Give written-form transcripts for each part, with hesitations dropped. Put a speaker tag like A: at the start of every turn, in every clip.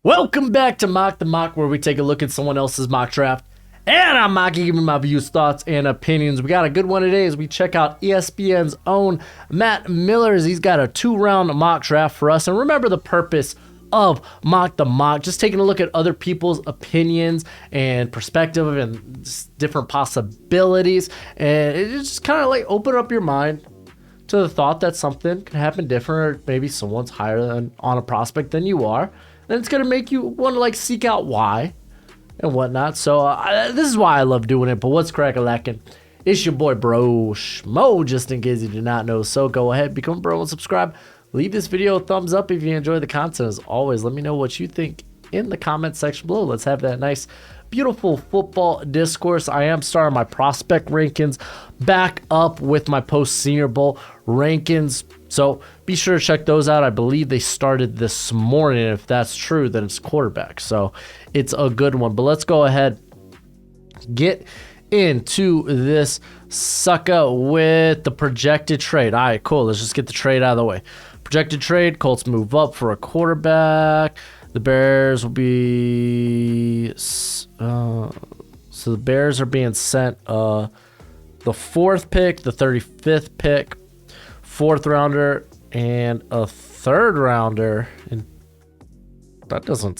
A: Welcome back to Mock the Mock, where we take a look at someone else's mock draft. And I'm mocking, giving my views, thoughts, and opinions. We got a good one today as we check out ESPN's own Matt Miller's. He's got a 2-round mock draft for us. And remember the purpose of Mock the Mock, just taking a look at other people's opinions and perspective and different possibilities. And it just kind of like open up your mind to the thought that something could happen different, or maybe someone's higher on a prospect than you are. Then it's going to make you want to like seek out why and whatnot. So this is why I love doing it. But what's crack-a-lackin'? It's your boy Broshmo, just in case you did not know. So go ahead, become a bro and subscribe. Leave this video a thumbs up if you enjoy the content. As always, let me know what you think in the comment section below. Let's have that nice, beautiful football discourse. I am starting my prospect rankings back up with my post-Senior Bowl rankings. So be sure to check those out. I believe they started this morning. If that's true, then it's quarterback. So it's a good one. But let's go ahead, get into this sucker with the projected trade. All right, cool. Let's just get the trade out of the way. Projected trade, Colts move up for a quarterback. The Bears will be... so the Bears are being sent the 4th pick, the 35th pick, 4th rounder, and a 3rd rounder. And that doesn't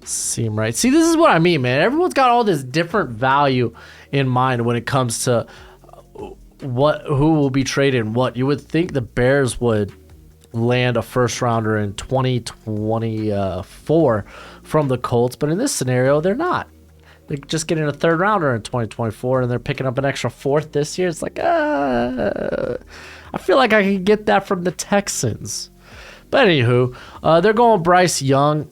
A: seem right. See, this is what I mean, man. Everyone's got all this different value in mind when it comes to who will be traded and what. You would think the Bears would land a 1st rounder in 2024 from the Colts, but in this scenario, they're not. They're just getting a 3rd rounder in 2024, and they're picking up an extra 4th this year. It's like, I feel like I could get that from the Texans. But anywho, they're going Bryce Young.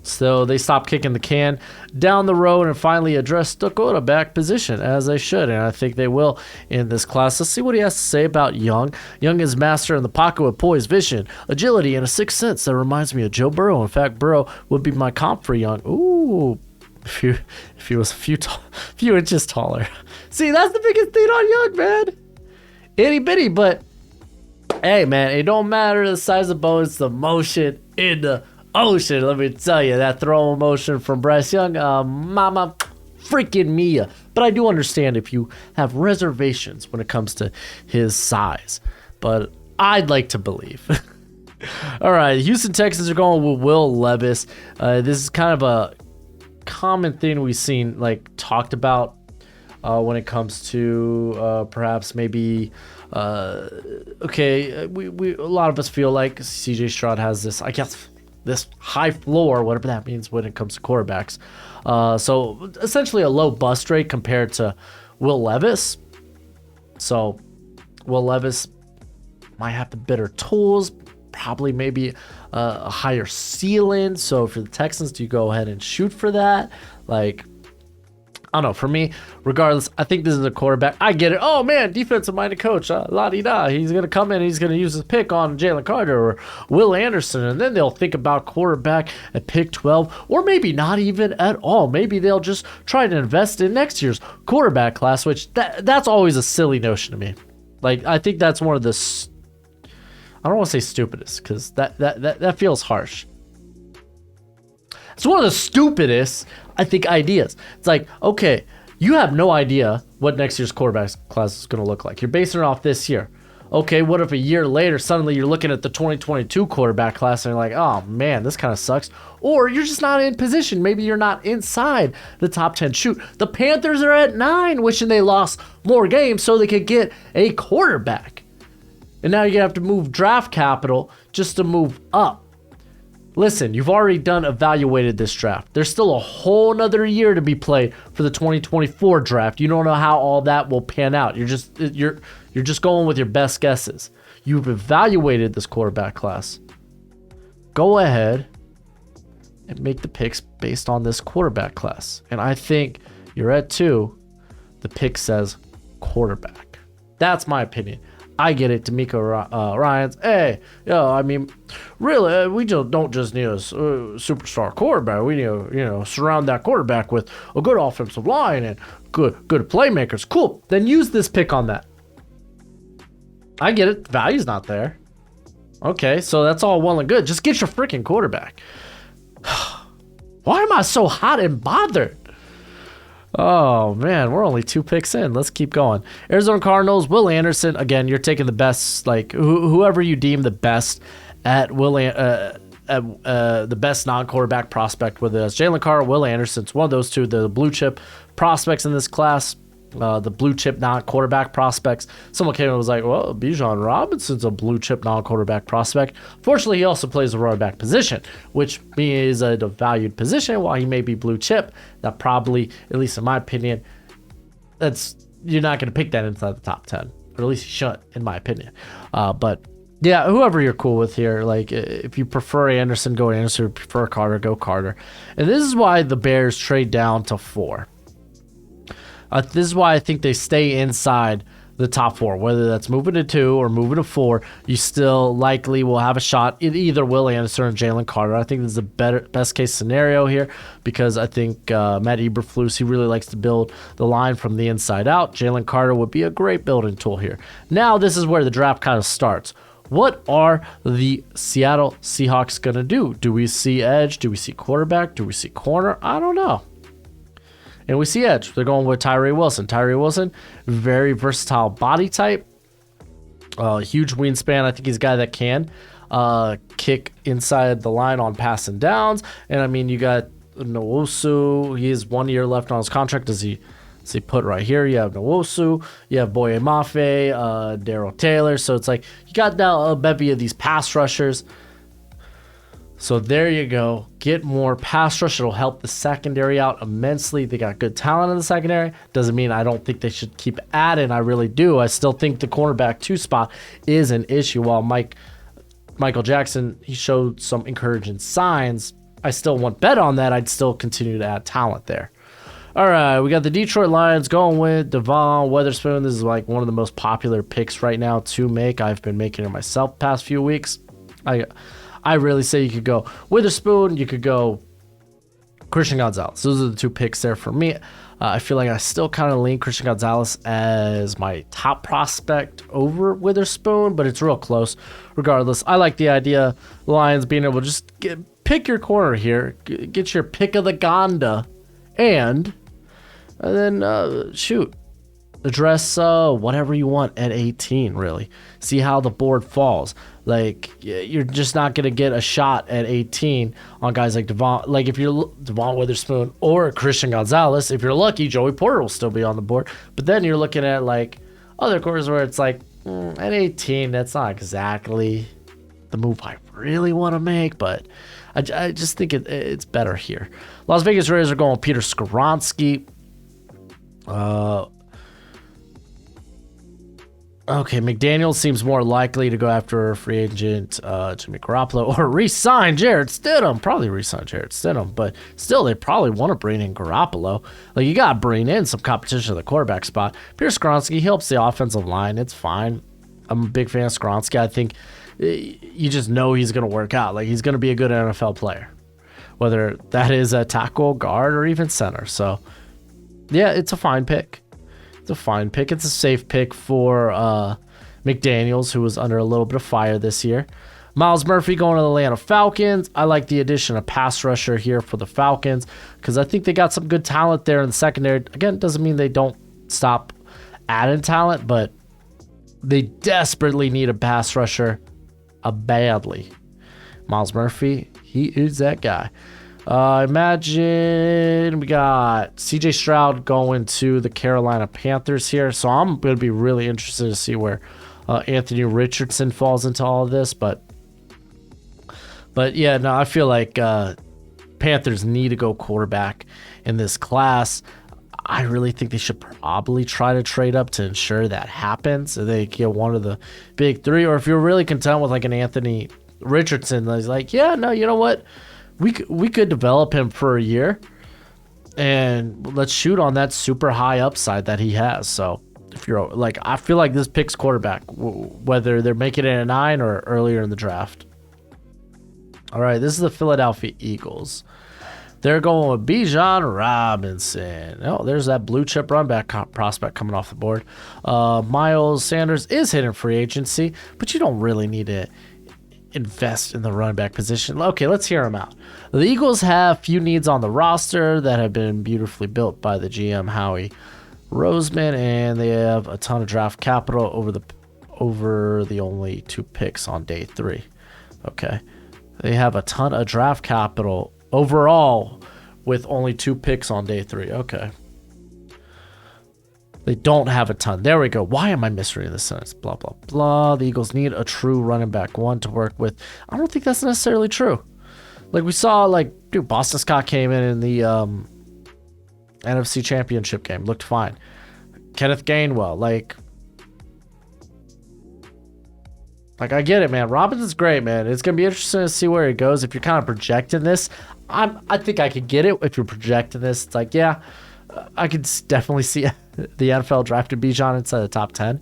A: So they stopped kicking the can down the road and finally address the quarterback position, as they should. And I think they will in this class. Let's see what he has to say about Young. Young is master in the pocket with poise, vision, agility, and a sixth sense that reminds me of Joe Burrow. In fact, Burrow would be my comp for Young. Ooh, if he was a few inches taller. See, that's the biggest thing on Young, man. Itty bitty, but hey, man, it don't matter the size of the bone. It's the motion in the ocean. Let me tell you, that throwing motion from Bryce Young, mama freaking mia. But I do understand if you have reservations when it comes to his size. But I'd like to believe. All right, Houston Texans are going with Will Levis. This is kind of a common thing we've seen, like, talked about when it comes to perhaps maybe we a lot of us feel like CJ Stroud has this, I guess, this high floor, whatever that means when it comes to quarterbacks. So essentially a low bust rate compared to Will Levis. So Will Levis might have the better tools, probably maybe a higher ceiling. So for the Texans, do you go ahead and shoot for that? Like, I don't know. For me, regardless, I think this is a quarterback. I get it. Oh, man, defensive-minded coach. La-di-da. He's going to come in and he's going to use his pick on Jalen Carter or Will Anderson, and then they'll think about quarterback at pick 12, or maybe not even at all. Maybe they'll just try to invest in next year's quarterback class, which that's always a silly notion to me. Like, I think that's one of the I don't want to say stupidest, because that feels harsh. It's one of the stupidest, I think, ideas. It's like, okay, you have no idea what next year's quarterback class is going to look like. You're basing it off this year. Okay, what if a year later, suddenly you're looking at the 2022 quarterback class and you're like, oh man, this kind of sucks. Or you're just not in position. Maybe you're not inside the top 10. Shoot, the Panthers are at 9, wishing they lost more games so they could get a quarterback. And now you're going to have to move draft capital just to move up. Listen, you've already evaluated this draft. There's still a whole nother year to be played for the 2024 draft. You don't know how all that will pan out. You're just going with your best guesses. You've evaluated this quarterback class. Go ahead and make the picks based on this quarterback class. And I think you're at 2. The pick says quarterback. That's my opinion. I get it, D'Amico Ryans. Hey, I mean, really, we don't just need a superstar quarterback. We need surround that quarterback with a good offensive line and good playmakers. Cool. Then use this pick on that. I get it. The value's not there. Okay, so that's all well and good. Just get your freaking quarterback. Why am I so hot and bothered? Oh, man, we're only 2 picks in. Let's keep going. Arizona Cardinals, Will Anderson. Again, you're taking the best, like, whoever you deem the best at the best non-quarterback prospect, whether that's Jalen Carter or Will Anderson. It's one of those two, the blue chip prospects in this class. The blue chip non-quarterback prospects. Someone came and was like, well, Bijan Robinson's a blue chip non-quarterback prospect. Fortunately, he also plays the running back position, which is a valued position. While he may be blue chip, that probably, at least in my opinion, you're not going to pick that inside the top 10. Or at least you shouldn't, in my opinion. But yeah, whoever you're cool with here, like if you prefer Anderson, go Anderson. If you prefer Carter, go Carter. And this is why the Bears trade down to 4. This is why I think they stay inside the top 4. Whether that's moving to 2 or moving to 4, you still likely will have a shot in either Will Anderson or Jalen Carter. I think this is the best case scenario here because I think Matt Eberflus, he really likes to build the line from the inside out. Jalen Carter would be a great building tool here. Now this is where the draft kind of starts. What are the Seattle Seahawks going to do? Do we see edge? Do we see quarterback? Do we see corner? I don't know. And we see edge. They're going with Tyree Wilson. Tyree Wilson, very versatile body type. Huge wingspan. I think he's a guy that can kick inside the line on passing downs. And, I mean, you got Nwosu. He has 1 year left on his contract. Does he put right here? You have Nwosu. You have Boye Mafe, Darryl Taylor. So it's like you got now a bevy of these pass rushers. So there you go. Get more pass rush. It'll help the secondary out immensely. They got good talent in the secondary. Doesn't mean I don't think they should keep adding. I really do. I still think the cornerback 2 spot is an issue. While Michael Jackson, he showed some encouraging signs, I still want bet on that. I'd still continue to add talent there. All right, we got the Detroit Lions going with Devon Witherspoon. This is like one of the most popular picks right now to make. I've been making it myself past few weeks. I really say you could go Witherspoon, you could go Christian Gonzalez. Those are the 2 picks there for me. I feel like I still kind of lean Christian Gonzalez as my top prospect over Witherspoon, but it's real close. Regardless, I like the idea of the Lions being able to just pick your corner here, get your pick of the Gonda, and then address whatever you want at 18, really. See how the board falls. Like, you're just not going to get a shot at 18 on guys like if you're Devon Witherspoon or Christian Gonzalez. If you're lucky, Joey Porter will still be on the board. But then you're looking at, like, other corners where it's like, at 18, that's not exactly the move I really want to make. But I just think it's better here. Las Vegas Raiders are going Peter Skoronski. Okay, McDaniels seems more likely to go after free agent Jimmy Garoppolo or re-sign Jarrett Stidham. Probably re-sign Jarrett Stidham, but still, they probably want to bring in Garoppolo. Like, you got to bring in some competition at the quarterback spot. Peter Skoronski helps the offensive line. It's fine. I'm a big fan of Skoronski. I think you just know he's going to work out. Like, he's going to be a good NFL player, whether that is a tackle, guard, or even center. So, yeah, it's a fine pick. It's a fine pick. It's a safe pick for McDaniels, who was under a little bit of fire this year. Myles Murphy going to the Atlanta Falcons. I like the addition of pass rusher here for the Falcons because I think they got some good talent there in the secondary. Again, it doesn't mean they don't stop adding talent, but they desperately need a pass rusher badly. Myles Murphy, he is that guy. Imagine we got CJ Stroud going to the Carolina Panthers here. So I'm going to be really interested to see where Anthony Richardson falls into all of this. But yeah, no, I feel like Panthers need to go quarterback in this class. I really think they should probably try to trade up to ensure that happens. So they get one of the big 3. Or if you're really content with like an Anthony Richardson, he's like, yeah, no, you know what? We could develop him for a year, and let's shoot on that super high upside that he has. So if you're like, I feel like this picks quarterback, whether they're making it a 9 or earlier in the draft. All right, this is the Philadelphia Eagles. They're going with Bijan Robinson. Oh, there's that blue chip run back prospect coming off the board. Miles Sanders is hitting free agency, but you don't really need to invest in the running back position. Okay, let's hear them out. The Eagles have few needs on the roster that have been beautifully built by the GM Howie Roseman, and they have a ton of draft capital over the only 2 picks on day 3. Okay, they have a ton of draft capital overall with only 2 picks on day 3. Okay. They don't have a ton. There we go. Why am I misreading this sentence? Blah, blah, blah. The Eagles need a true running back 1 to work with. I don't think that's necessarily true. Like we saw, dude, Boston Scott came in the NFC Championship game. Looked fine. Kenneth Gainwell, I get it, man. Robinson's great, man. It's gonna be interesting to see where he goes. If you're kind of projecting this, I think I could get it. If you're projecting this, it's like, yeah, I could definitely see the NFL drafted Bijan inside the top 10.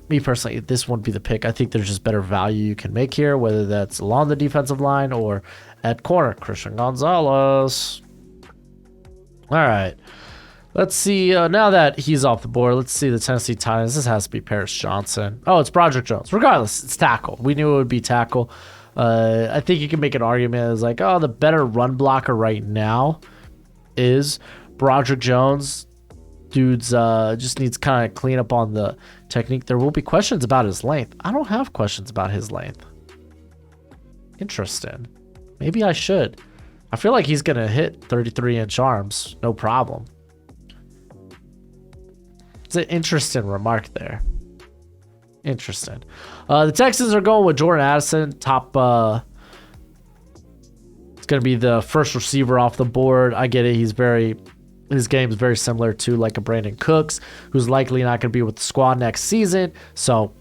A: Me personally, this wouldn't be the pick. I think there's just better value you can make here, whether that's along the defensive line or at corner. Christian Gonzalez. All right. Let's see. Now that he's off the board, let's see the Tennessee Titans. This has to be Paris Johnson. Oh, it's Broderick Jones. Regardless, it's tackle. We knew it would be tackle. I think you can make an argument as the better run blocker right now is Broderick Jones. Dude's just needs kind of clean up on the technique. There will be questions about his length. I don't have questions about his length. Interesting. Maybe I should. I feel like he's going to hit 33-inch arms. No problem. It's an interesting remark there. Interesting. The Texans are going with Jordan Addison. It's going to be the first receiver off the board. I get it. His game is very similar to a Brandon Cooks, who's likely not going to be with the squad next season. So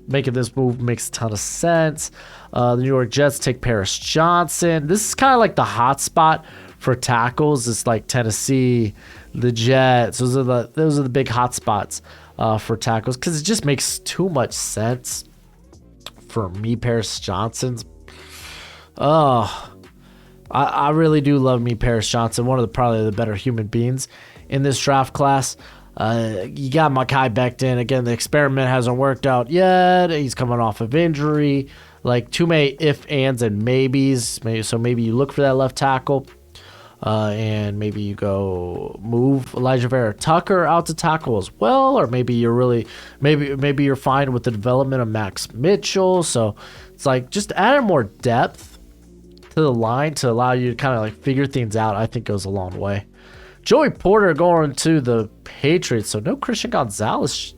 A: making this move makes a ton of sense. The New York Jets take Paris Johnson. This is kind of like the hot spot for tackles. It's like Tennessee, the Jets. Those are the big hot spots for tackles because it just makes too much sense for me. Paris Johnson's. I really do love me Paris Johnson. One of probably the better human beings in this draft class. You got Mekhi Becton. Again, the experiment hasn't worked out yet. He's coming off of injury. Too many if, ands, and maybes. So maybe you look for that left tackle. And maybe you go move Elijah Vera Tucker out to tackle as well. Or maybe maybe you're fine with the development of Max Mitchell. So it's just adding more depth to the line to allow you to kind of figure things out, I think goes a long way. Joey Porter going to the Patriots, so no Christian Gonzalez.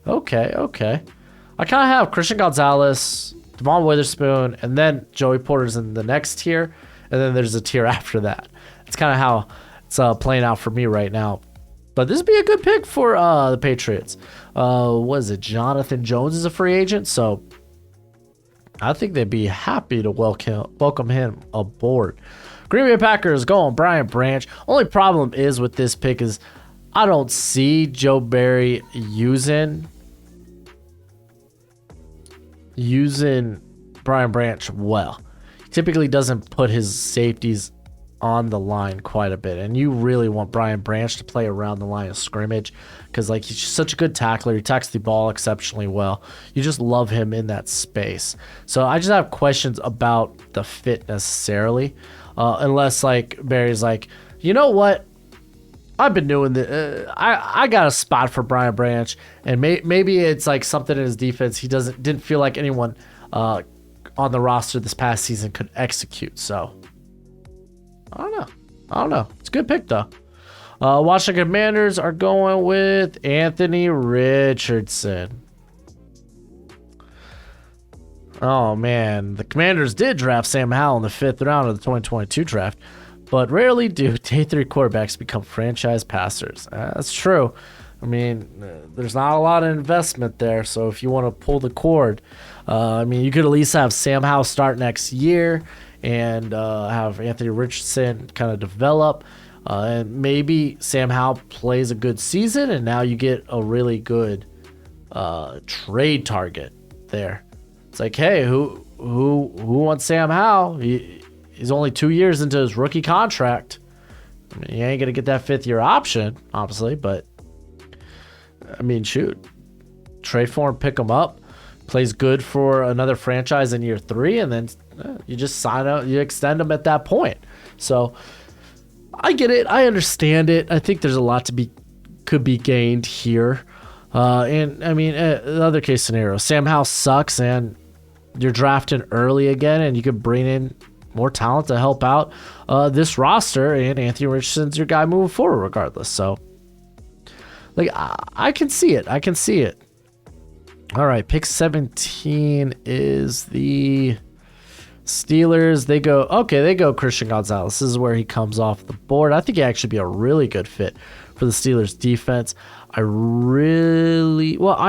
A: Okay. I kind of have Christian Gonzalez, Devon Witherspoon, and then Joey Porter's in the next tier, and then there's a tier after that. It's kind of how it's playing out for me right now. But this would be a good pick for the Patriots. What is it? Jonathan Jones is a free agent, so I think they'd be happy to welcome him aboard. Green Bay Packers going Brian Branch. Only problem is with this pick is I don't see Joe Barry using Brian Branch well. He typically doesn't put his safeties on the line quite a bit, and you really want Brian Branch to play around the line of scrimmage because he's just such a good tackler. He tackles the ball exceptionally well. You just love him in that space. So I just have questions about the fit necessarily, unless Barry's you know what, I've been doing the I got a spot for Brian Branch, and maybe it's something in his defense he didn't feel like anyone on the roster this past season could execute. So I don't know. It's a good pick, though. Washington Commanders are going with Anthony Richardson. Oh, man. The Commanders did draft Sam Howell in the 5th round of the 2022 draft, but rarely do day 3 quarterbacks become franchise passers. That's true. I mean, there's not a lot of investment there, so if you want to pull the cord, you could at least have Sam Howell start next year and have Anthony Richardson kind of develop. And maybe Sam Howell plays a good season, and now you get a really good trade target there. It's hey, who wants Sam Howell? He's only 2 years into his rookie contract. You ain't gonna get that 5th-year option, obviously, but shoot, trade for him, pick him up. plays good for another franchise in year 3, and then you just sign out, you extend him at that point. So I get it, I understand it. I think there's a lot could be gained here. And I mean, the other case scenario, Sam Howell sucks, and you're drafting early again, and you could bring in more talent to help out this roster, and Anthony Richardson's your guy moving forward regardless. So, like, I can see it. I can see it. All right, pick 17 is the Steelers. They go Christian Gonzalez. This is where he comes off the board. I think he actually be a really good fit for the Steelers defense. I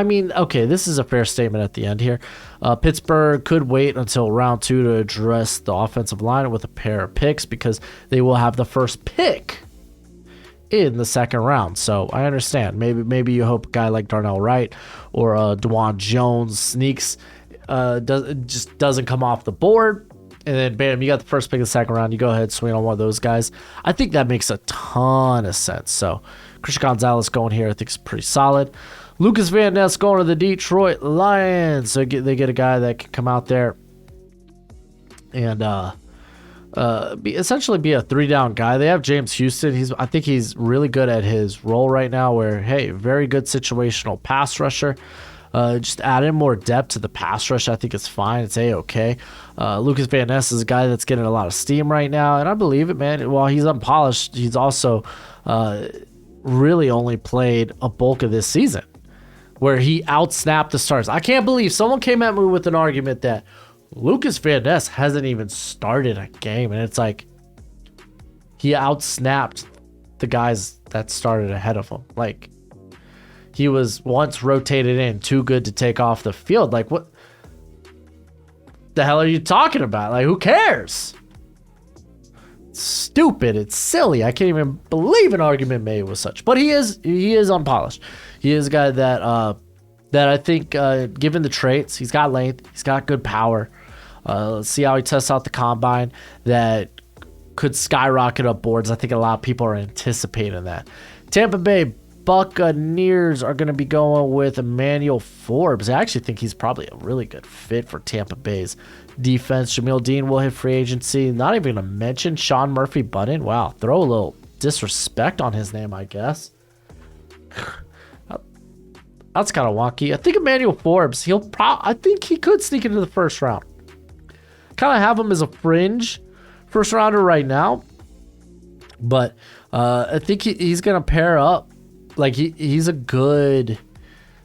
A: mean, okay, this is a fair statement at the end here. Pittsburgh could wait until round 2 to address the offensive line with a pair of picks because they will have the first pick in the second round. So I understand. Maybe you hope a guy like Darnell Wright or DeJuan Jones sneaks, doesn't come off the board, and then bam, you got the first pick in the second round. You go ahead, swing on one of those guys. I think that makes a ton of sense. So Christian Gonzalez going here, I think is pretty solid. Lucas Van Ness going to the Detroit Lions. So they get a guy that can come out there and essentially be a 3-down guy. They have James Houston. I think he's really good at his role right now where, hey, very good situational pass rusher. Just add in more depth to the pass rush. I think it's fine. It's A-okay. Lucas Van Ness is a guy that's getting a lot of steam right now, and I believe it, man. While he's unpolished, he's also really only played a bulk of this season where he outsnapped the stars. I can't believe someone came at me with an argument that Lucas Van Ness hasn't even started a game, and it's like he outsnapped the guys that started ahead of him. Like, he was once rotated in, too good to take off the field. Like, what the hell are you talking about? Like, who cares? It's stupid. It's silly. I can't even believe an argument made with such. But he is unpolished. He is a guy that I think, given the traits, he's got length, he's got good power. Let's see how he tests out the combine. That could skyrocket up boards. I think a lot of people are anticipating that. Tampa Bay Buccaneers are going to be going with Emmanuel Forbes. I actually think he's probably a really good fit for Tampa Bay's defense. Jamil Dean will hit free agency. Not even going to mention Sean Murphy-Bunting. Wow, throw a little disrespect on his name, I guess. That's kind of wonky. I think Emmanuel Forbes, I think he could sneak into the first round. Kind of have him as a fringe first rounder right now, but I think he's going to pair up. Like, he's a good,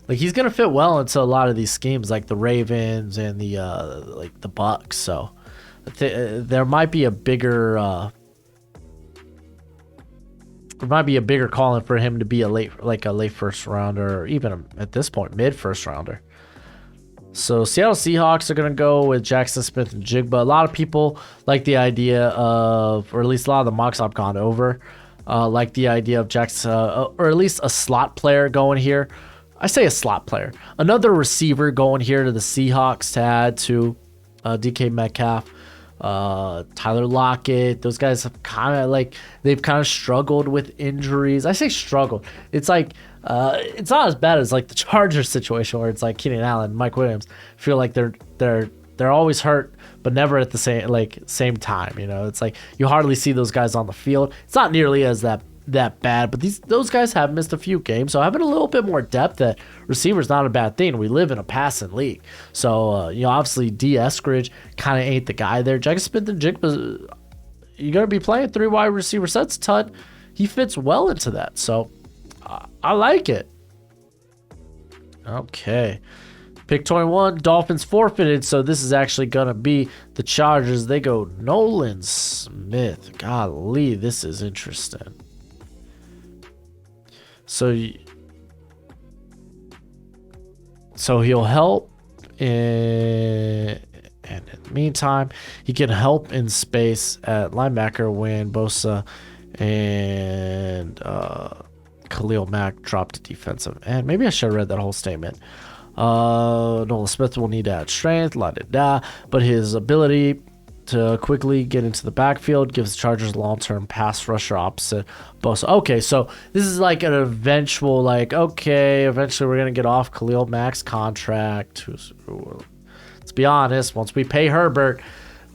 A: like, he's going to fit well into a lot of these schemes, like the Ravens and the Bucks. So there might be a bigger calling for him to be a late first rounder, or even at this point mid first rounder. So Seattle Seahawks are going to go with Jackson Smith and Jigba. A lot of people like the idea of, or at least a lot of the mocks I've gone over, like the idea of Jackson, or at least a slot player going here. I say a slot player. Another receiver going here to the Seahawks to add to DK Metcalf, Tyler Lockett. Those guys have they've kind of struggled with injuries. I say struggled. It's like, it's not as bad as like the Chargers situation where it's like Keenan Allen, Mike Williams feel like they're always hurt, but never at the same time. You know, it's like you hardly see those guys on the field. It's not nearly as that bad, but those guys have missed a few games, so having a little bit more depth at receiver is not a bad thing. We live in a passing league, so obviously D. Eskridge kind of ain't the guy there. Jackson Smith and Jigba, you're gonna be playing 3 wide receiver sets. Tut, he fits well into that, so I like it. Okay. Pick 21, Dolphins forfeited, so this is actually going to be the Chargers. They go Nolan Smith. Golly, this is interesting. So he'll help, and in the meantime, he can help in space at linebacker when Bosa and Khalil Mack dropped to defensive end. Maybe I should have read that whole statement. Nolan Smith will need to add strength, but his ability to quickly get into the backfield, gives the Chargers a long-term pass rusher opposite Bosa. Okay, so this is like an eventual, like, okay, eventually we're going to get off Khalil Mack's contract. Let's be honest, once we pay Herbert,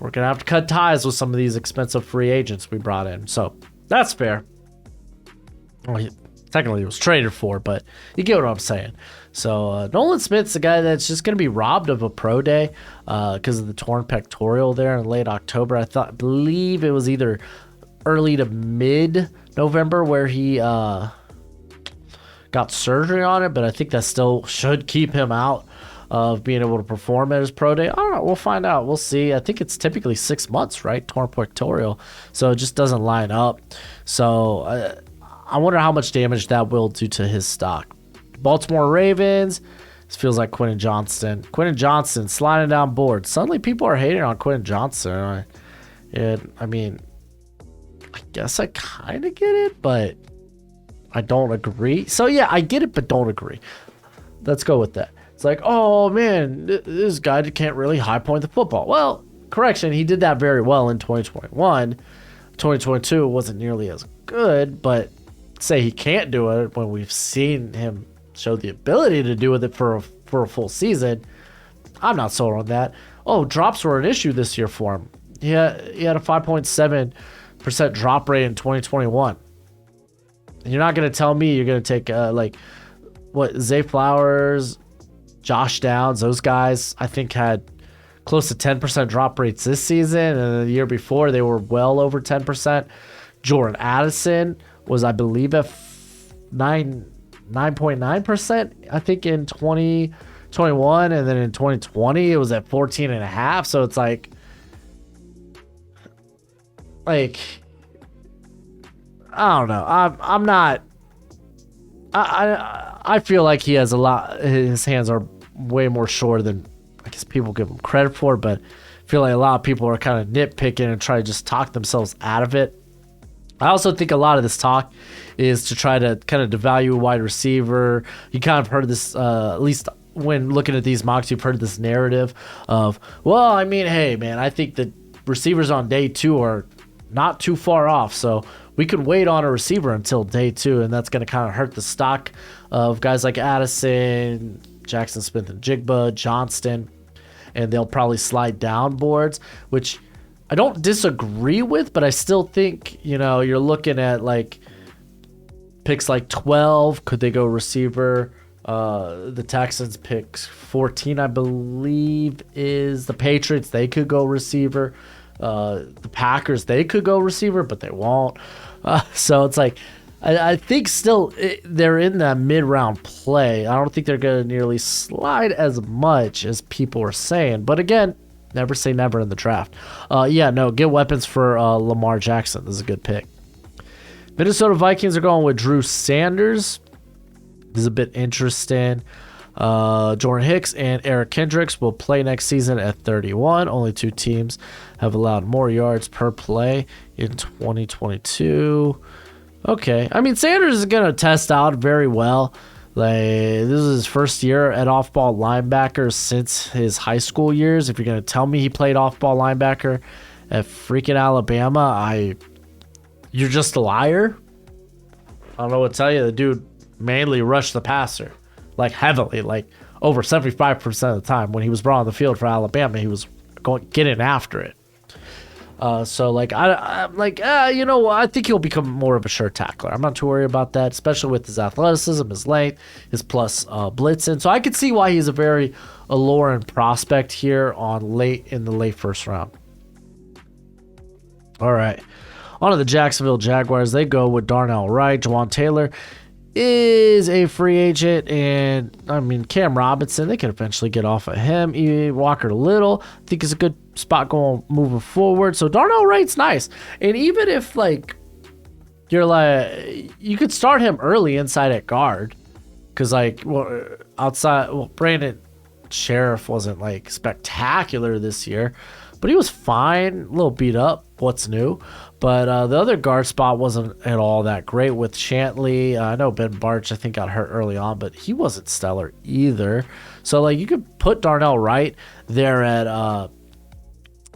A: we're going to have to cut ties with some of these expensive free agents we brought in. So that's fair. Well, technically, it was traded for, but you get what I'm saying. So Nolan Smith's the guy that's just going to be robbed of a pro day because of the torn pectoral there in late October. I believe it was either early to mid-November where he got surgery on it, but I think that still should keep him out of being able to perform at his pro day. I don't know. We'll find out. We'll see. I think it's typically 6 months, right? Torn pectoral. So it just doesn't line up. So I wonder how much damage that will do to his stock. Baltimore Ravens. This feels like Quentin Johnston. Quentin Johnston sliding down board. Suddenly people are hating on Quentin Johnston. I mean, I guess I kind of get it, but I don't agree. So yeah, I get it, but don't agree. Let's go with that. It's like, oh man, this guy can't really high point the football. Well, correction, he did that very well in 2021. 2022 wasn't nearly as good, but say he can't do it when we've seen him show the ability to do it for a full season. I'm not sold on that. Oh, drops were an issue this year for him. He had a 5.7% drop rate in 2021. And you're not going to tell me you're going to take Zay Flowers, Josh Downs, those guys I think had close to 10% drop rates this season, and the year before they were well over 10%. Jordan Addison was, I believe, at 9.9%, I think, in 2021, and then in 2020 it was at 14.5%. So it's like I don't know. I'm not. I feel like he has a lot. His hands are way more sure than I guess people give him credit for, but I feel like a lot of people are kind of nitpicking and try to just talk themselves out of it. I also think a lot of this talk is to try to kind of devalue a wide receiver. You kind of heard this, at least when looking at these mocks, you've heard this narrative of, well, I mean, hey, man, I think the receivers on day 2 are not too far off, so we could wait on a receiver until day 2, and that's going to kind of hurt the stock of guys like Addison, Jackson Smith and Jigba, Johnston, and they'll probably slide down boards, which I don't disagree with, but I still think, you're looking at like picks like 12. Could they go receiver? The Texans pick 14, I believe, is the Patriots. They could go receiver. The Packers, they could go receiver, but they won't. So it's like, I think still they're in that mid-round play. I don't think they're going to nearly slide as much as people are saying. But again, never say never in the draft. Get weapons for Lamar Jackson. This is a good pick. Minnesota Vikings are going with Drew Sanders. This is a bit interesting. Jordan Hicks and Eric Kendricks will play next season at 31. Only 2 teams have allowed more yards per play in 2022. Okay. I mean, Sanders is going to test out very well. This is his first year at off-ball linebacker since his high school years. If you're going to tell me he played off-ball linebacker at freaking Alabama, you're just a liar. I don't know what to tell you. The dude mainly rushed the passer, heavily, over 75% of the time. When he was brought on the field for Alabama, he was getting after it. I think he'll become more of a sure tackler. I'm not too worried about that, especially with his athleticism, his length, his plus blitzing. So I could see why he's a very alluring prospect here in the late first round. All right. On to the Jacksonville Jaguars. They go with Darnell Wright. Jawan Taylor is a free agent, and I mean, Cam Robinson, they could eventually get off of him. Walker Little, I think, is a good spot moving forward. So Darnell Wright's nice, and even if you could start him early inside at guard, because Brandon Sheriff wasn't spectacular this year, but he was fine, a little beat up. What's new? But the other guard spot wasn't at all that great with Shantley. I know Ben Barch, I think, got hurt early on, but he wasn't stellar either. So, you could put Darnell Wright there at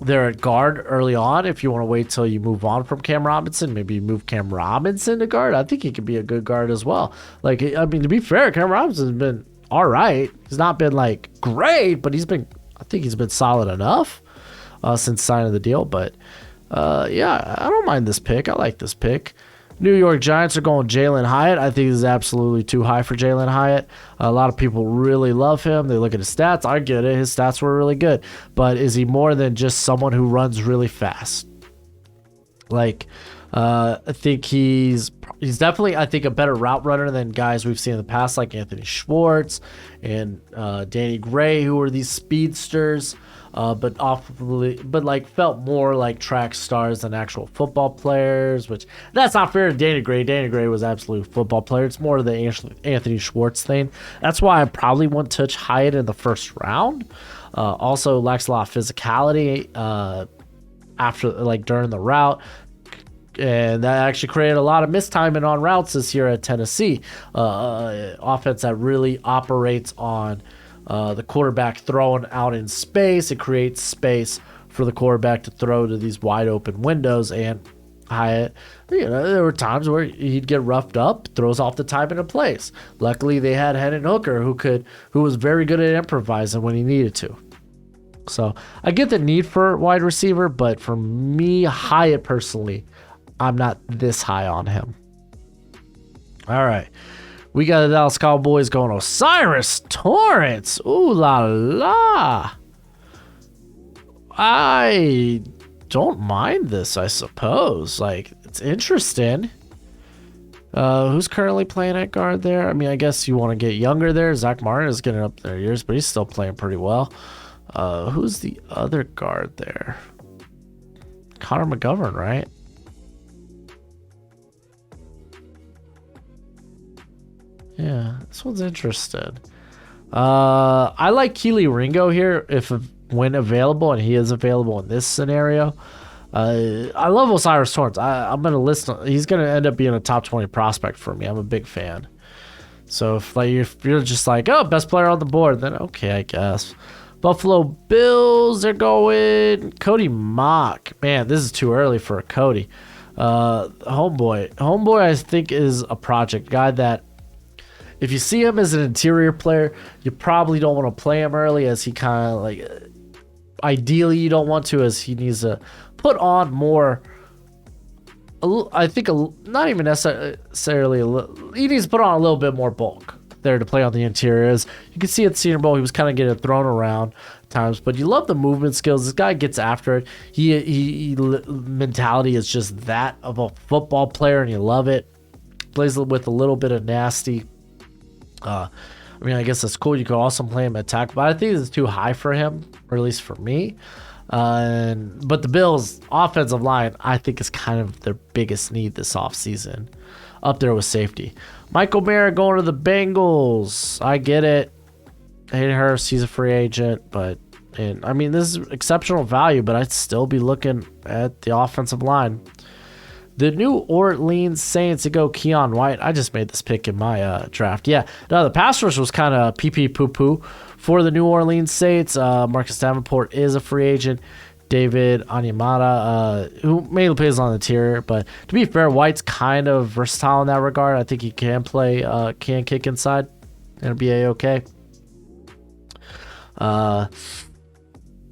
A: there at guard early on. If you want to wait till you move on from Cam Robinson, maybe move Cam Robinson to guard. I think he could be a good guard as well. Like, I mean, to be fair, Cam Robinson's been all right. He's not been like great, but I think he's been solid enough since signing the deal. But yeah, I don't mind this pick. I like this pick. New York Giants are going Jalen Hyatt. I think this is absolutely too high for Jalen Hyatt. A lot of people really love him. They look at his stats. I get it. His stats were really good. But is he more than just someone who runs really fast? Like, I think he's definitely, I think, a better route runner than guys we've seen in the past, like Anthony Schwartz and Danny Gray, who were these speedsters. But like felt more like track stars than actual football players, which that's not fair to Danny Gray. Danny Gray was absolutely a football player. It's more the Anthony Schwartz thing. That's why I probably wouldn't touch Hyatt in the first round. Also lacks a lot of physicality after, like, during the route. And that actually created a lot of mistiming on routes this year at Tennessee. Offense that really operates on the quarterback throwing out in space. It creates space for the quarterback to throw to these wide open windows. And Hyatt, there were times where he'd get roughed up, throws off the time into place. Luckily, they had Hendon Hooker who was very good at improvising when he needed to. So I get the need for wide receiver, but for me, Hyatt personally, I'm not this high on him. All right. We got the Dallas Cowboys going Osiris Torrance. Ooh la la. I don't mind this, I suppose. Like, it's interesting. Who's currently playing at guard there? I mean, I guess you want to get younger there. Zach Martin is getting up there years, but he's still playing pretty well. Who's the other guard there? Connor McGovern, right? Yeah, this one's interesting. I like Keely Ringo here when available, and he is available in this scenario. I love Osiris Torrance. I'm gonna list. He's gonna end up being a top 20 prospect for me. I'm a big fan. So if you're just like, oh, best player on the board, then okay, I guess. Buffalo Bills, they're going Cody Mock. Man, this is too early for a Cody. Homeboy, I think is a project guy that, if you see him as an interior player, you probably don't want to play him early, as he kind of like, ideally you don't want to, as he needs to put on more. I think not even necessarily he needs to put on a little bit more bulk there to play on the interiors. You can see at Senior Bowl he was kind of getting thrown around times, but you love the movement skills. This guy gets after it. He mentality is just that of a football player, and you love it. Plays with a little bit of nasty. I mean, I guess that's cool. You could also play him at tackle, but I think it's too high for him, or at least for me. But the Bills' offensive line, I think, is kind of their biggest need this offseason. Up there with safety. Michael Mayer going to the Bengals. I get it. Hayden Hurst, he's a free agent, I mean, this is exceptional value, but I'd still be looking at the offensive line. The New Orleans Saints to go Keon White. I just made this pick in my draft. Yeah, no, the pass rush was kind of pee-pee poo-poo for the New Orleans Saints. Marcus Davenport is a free agent. David Onyemata, who mainly plays on the interior, but to be fair, White's kind of versatile in that regard. I think he can can kick inside and be a-okay.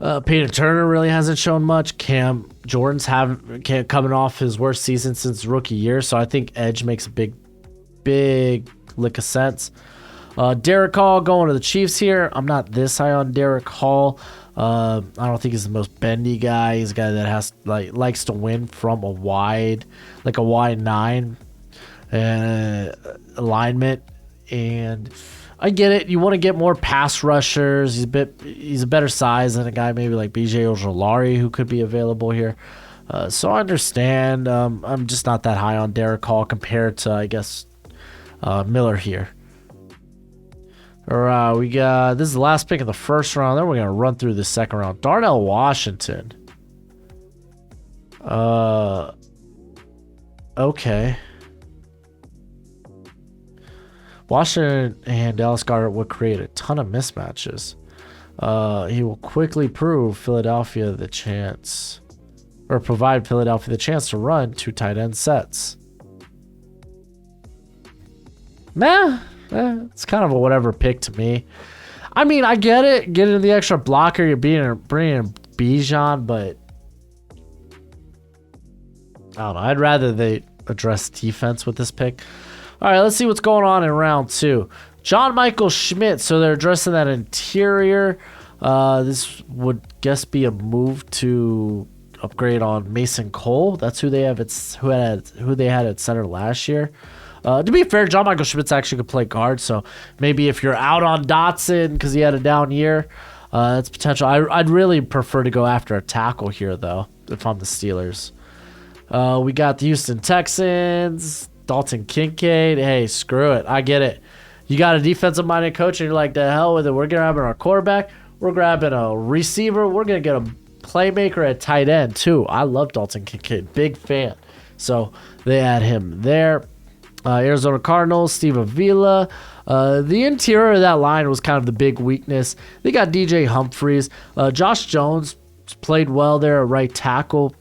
A: Peyton Turner really hasn't shown much. Cam Jordan's coming off his worst season since rookie year, so I think edge makes a big lick of sense. Derek Hall going to the Chiefs here. I'm not this high on Derek Hall. I don't think he's the most bendy guy. He's a guy that likes to win from a wide 9 alignment, and I get it. You want to get more pass rushers. He's a better size than a guy maybe like BJ Ojolari, who could be available here. So I understand. I'm just not that high on Derek Hall compared to, I guess, Miller here. All right, we got, this is the last pick of the first round. Then we're gonna run through the second round. Darnell Washington. Okay. Washington and Dallas Goedert would create a ton of mismatches. He will quickly prove Philadelphia the chance, or provide Philadelphia the chance to run 2 tight end sets. It's kind of a whatever pick to me. I mean, I get it. Get into the extra blocker. You're bringing in Bijan, but I don't know. I'd rather they address defense with this pick. All right, let's see what's going on in round 2. John Michael Schmidt. So they're addressing that interior. This would guess be a move to upgrade on Mason Cole. That's who they have. Who they had at center last year. To be fair, John Michael Schmitz actually could play guard, so maybe if you're out on Dotson because he had a down year, that's potential. I'd really prefer to go after a tackle here, though, if I'm the Steelers. We got the Houston Texans, Dalton Kincaid. Hey, screw it. I get it. You got a defensive-minded coach, and you're like, the hell with it. We're grabbing our quarterback. We're grabbing a receiver. We're going to get a playmaker at tight end, too. I love Dalton Kincaid. Big fan. So they add him there. Arizona Cardinals, Steve Avila. The interior of that line was kind of the big weakness. They got DJ Humphries. Josh Jones played well there at right tackle.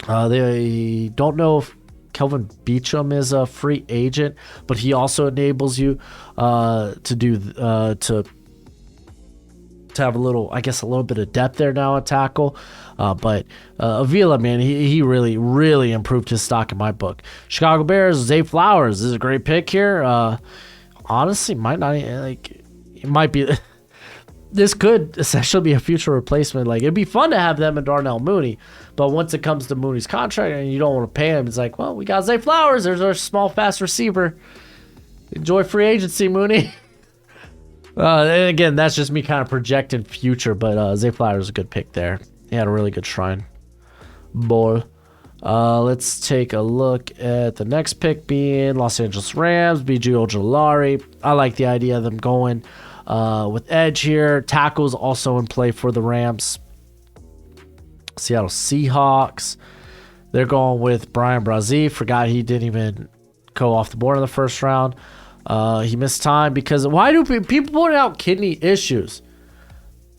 A: They don't know if Kelvin Beachum is a free agent, but he also enables you to have a little bit of depth there now at tackle. But Avila, man, he really, really improved his stock in my book. Chicago Bears, Zay Flowers. This is a great pick here. Honestly, it might be. This could essentially be a future replacement. Like, it'd be fun to have them and Darnell Mooney, but once it comes to Mooney's contract and you don't want to pay him, it's like, well, we got Zay Flowers. There's our small, fast receiver. Enjoy free agency, Mooney. And again, that's just me kind of projecting future, but Zay Flowers is a good pick there. He had a really good shrine ball. Let's take a look at the next pick being Los Angeles Rams, B.J. Ojolari. I like the idea of them going with edge here. Tackles also in play for the Rams. Seattle Seahawks. They're going with Brian Brazee. Forgot he didn't even go off the board in the first round. He missed time because why do people point out kidney issues?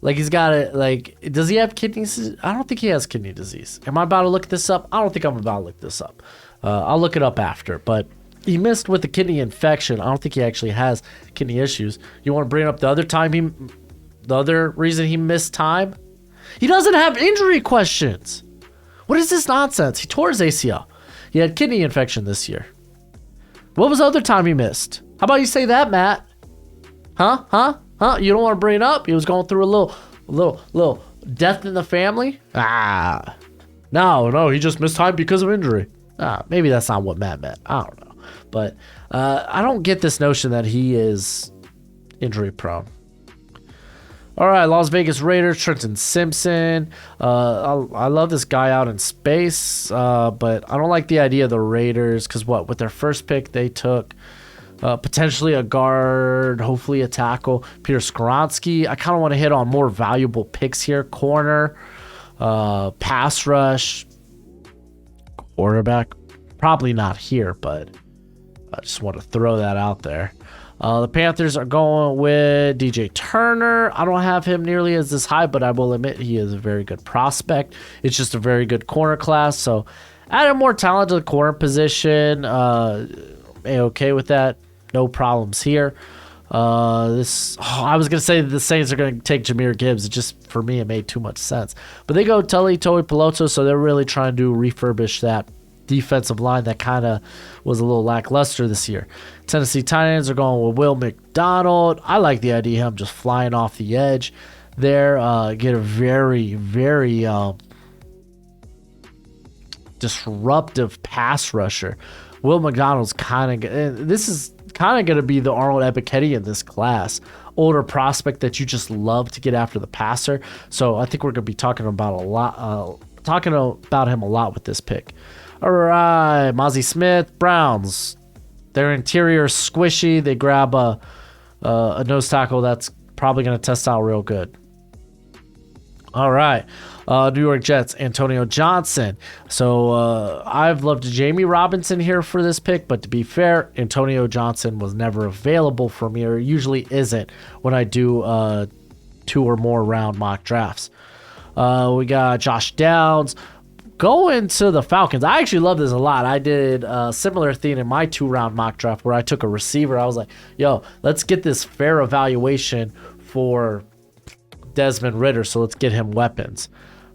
A: Like, he's got it. Like, does he have kidney disease? I don't think he has kidney disease. Am I about to look this up? I don't think I'm about to look this up. I'll look it up after. But he missed with the kidney infection. I don't think he actually has kidney issues. You want to bring up the other reason he missed time? He doesn't have injury questions. What is this nonsense? He tore his ACL. He had kidney infection this year. What was the other time he missed? How about you say that, Matt? Huh? You don't want to bring it up? He was going through a little death in the family? No, he just missed time because of injury. Maybe that's not what Matt meant. I don't know. But I don't get this notion that he is injury prone. All right, Las Vegas Raiders, Trenton Simpson. I love this guy out in space, but I don't like the idea of the Raiders because with their first pick, they took potentially a guard, hopefully a tackle, Peter Skoronski. I kind of want to hit on more valuable picks here. Corner, pass rush, quarterback. Probably not here, but I just want to throw that out there. The Panthers are going with DJ Turner. I don't have him nearly as this high, but I will admit he is a very good prospect. It's just a very good corner class. So adding more talent to the corner position, okay with that. No problems here. I was going to say the Saints are going to take Jahmyr Gibbs. It just, for me, it made too much sense. But they go Tully Toi Peloto, so they're really trying to refurbish that defensive line that kind of was a little lackluster this year. Tennessee Titans are going with Will McDonald. I like the idea of him just flying off the edge there. Get a very, very disruptive pass rusher. Will McDonald's this is kind of going to be the Arnold Ebiketie in this class. Older prospect that you just love to get after the passer. So I think we're going to be talking about him a lot with this pick. All right, Mozzie Smith, Browns. Their interior is squishy. They grab a nose tackle that's probably going to test out real good. All right, New York Jets, Antonio Johnson. So I've loved Jamie Robinson here for this pick, but to be fair, Antonio Johnson was never available for me, or usually isn't when I do 2 or more round mock drafts. We got Josh Downs. Going to the Falcons. I actually love this a lot. I did a similar thing in my 2-round mock draft where I took a receiver. I was like, yo, let's get this fair evaluation for Desmond Ridder, so let's get him weapons.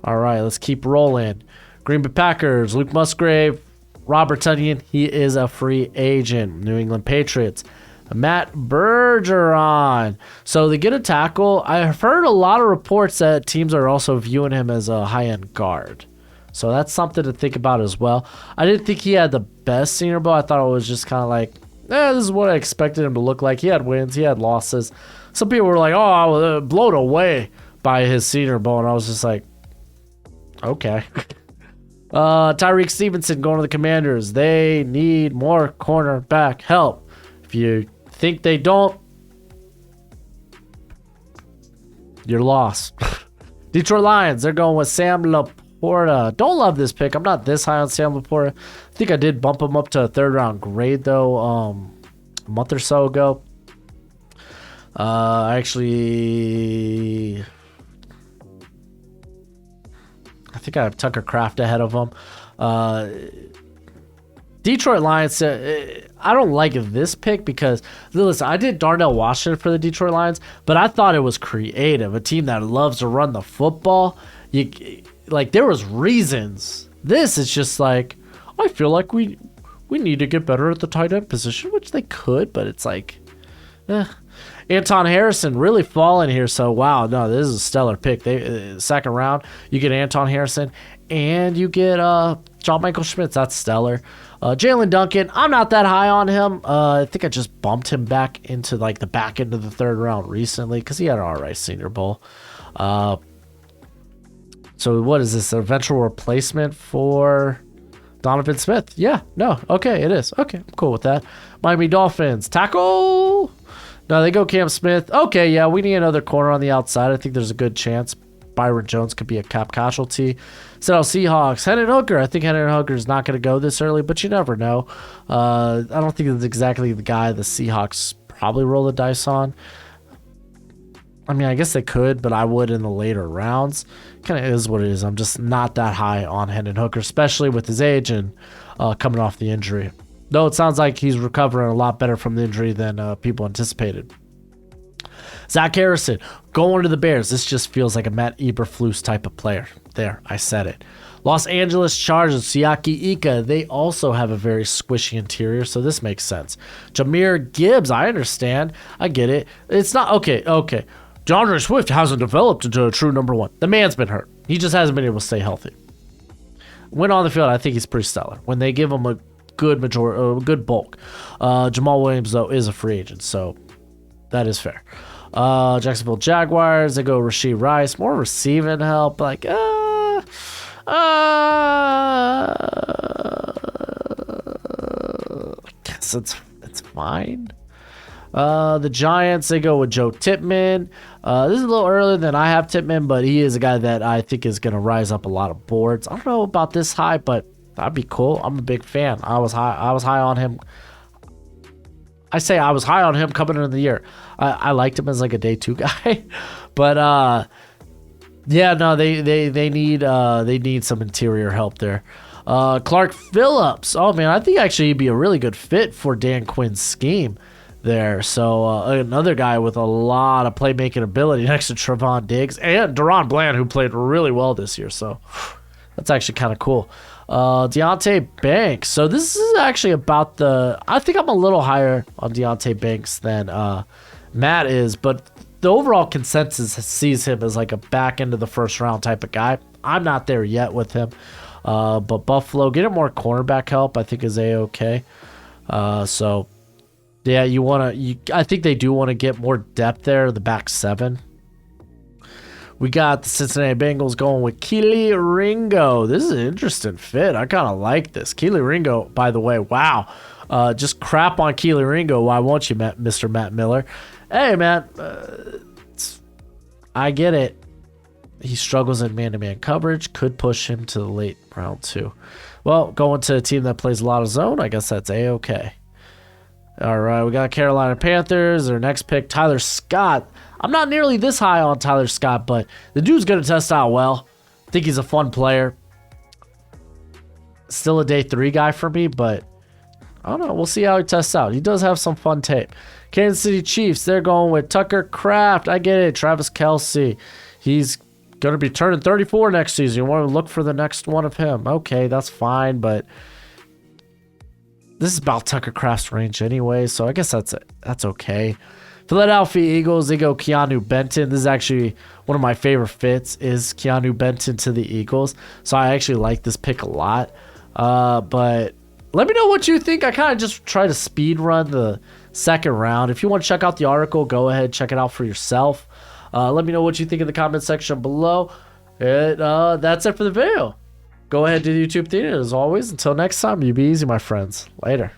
A: All right, let's keep rolling. Green Bay Packers, Luke Musgrave, Robert Tonyan, he is a free agent. New England Patriots, Matt Bergeron. So they get a tackle. I've heard a lot of reports that teams are also viewing him as a high-end guard. So that's something to think about as well. I didn't think he had the best Senior Bowl. I thought it was just kind of like, this is what I expected him to look like. He had wins, he had losses. Some people were like, oh, I was blown away by his Senior Bowl. And I was just like, okay. Tyreek Stevenson going to the Commanders. They need more cornerback help. If you think they don't, you're lost. Detroit Lions, they're going with Sam Laporta. Don't love this pick. I'm not this high on Sam Laporta. I think I did bump him up to a 3rd-round grade, though, a month or so ago. I think I have Tucker Kraft ahead of him. Detroit Lions, I don't like this pick because, listen, I did Darnell Washington for the Detroit Lions, but I thought it was creative. A team that loves to run the football. There was reasons. This is just like, I feel like we need to get better at the tight end position, which they could, but it's like, Anton Harrison really falling here, so wow, no, this is a stellar pick. 2nd round, you get Anton Harrison, and you get John Michael Schmitz. That's stellar. Jalen Duncan, I'm not that high on him. I think I just bumped him back into like the back end of the 3rd round recently because he had an alright Senior Bowl. So what is this? An eventual replacement for Donovan Smith? Yeah, no, okay, it is. Okay, I'm cool with that. Miami Dolphins, tackle. No, they go Cam Smith. Okay, yeah, we need another corner on the outside. I think there's a good chance Byron Jones could be a cap casualty. Seattle Seahawks, Hendon Hooker. I think Hendon Hooker is not going to go this early, but you never know. I don't think it's exactly the guy the Seahawks probably roll the dice on. I mean, I guess they could, but I would in the later rounds. Kind of is what it is. I'm just not that high on Hendon Hooker, especially with his age and coming off the injury. Though it sounds like he's recovering a lot better from the injury than people anticipated. Zach Harrison, going to the Bears. This just feels like a Matt Eberflus type of player. There, I said it. Los Angeles Chargers, Siaki Ika. They also have a very squishy interior, so this makes sense. Jahmyr Gibbs, I understand. I get it. It's not, okay. DeAndre Swift hasn't developed into a true number 1. The man's been hurt. He just hasn't been able to stay healthy. When on the field, I think he's pretty stellar. When they give him a good good bulk. Jamal Williams, though, is a free agent, so that is fair. Jacksonville Jaguars, they go Rashee Rice, more receiving help, like I guess it's fine. The Giants, they go with Joe Tippmann. This is a little earlier than I have Tippmann, but he is a guy that I think is going to rise up a lot of boards. I don't know about this high, but that'd be cool. I'm a big fan. I was high on him. I say I was high on him coming into the year. I liked him as like a day 2 guy, but yeah, no, they need some interior help there. Clark Phillips. Oh man, I think actually he'd be a really good fit for Dan Quinn's scheme there. So another guy with a lot of playmaking ability next to Trevon Diggs and Deron Bland, who played really well this year. So that's actually kind of cool. Deonte Banks. So this is actually about I think I'm a little higher on Deonte Banks than Matt is, but the overall consensus sees him as like a back end of the 1st round type of guy. I'm not there yet with him. But Buffalo, getting more cornerback help, I think is A-okay. So yeah, I think they do want to get more depth there, the back 7. We got the Cincinnati Bengals going with Keely Ringo. This is an interesting fit. I kind of like this. Keely Ringo, by the way, wow. Just crap on Keely Ringo. Why won't you, Mr. Matt Miller? Hey, man, I get it. He struggles in man-to-man coverage. Could push him to the late round 2. Well, going to a team that plays a lot of zone, I guess that's A-okay. All right, we got Carolina Panthers. Their next pick, Tyler Scott. I'm not nearly this high on Tyler Scott, but the dude's going to test out well. I think he's a fun player. Still a day 3 guy for me, but I don't know. We'll see how he tests out. He does have some fun tape. Kansas City Chiefs, they're going with Tucker Kraft. I get it. Travis Kelce. He's going to be turning 34 next season. You want to look for the next one of him. Okay, that's fine, but this is about Tucker Kraft's range anyway, so I guess that's okay. Philadelphia Eagles, they go Keanu Benton. This is actually one of my favorite fits, is Keanu Benton to the Eagles. So I actually like this pick a lot. But let me know what you think. I kind of just try to speed run the second round. If you want to check out the article, go ahead, check it out for yourself. Let me know what you think in the comment section below. And that's it for the video. Go ahead, do the YouTube thing. As always, until next time, you be easy, my friends. Later.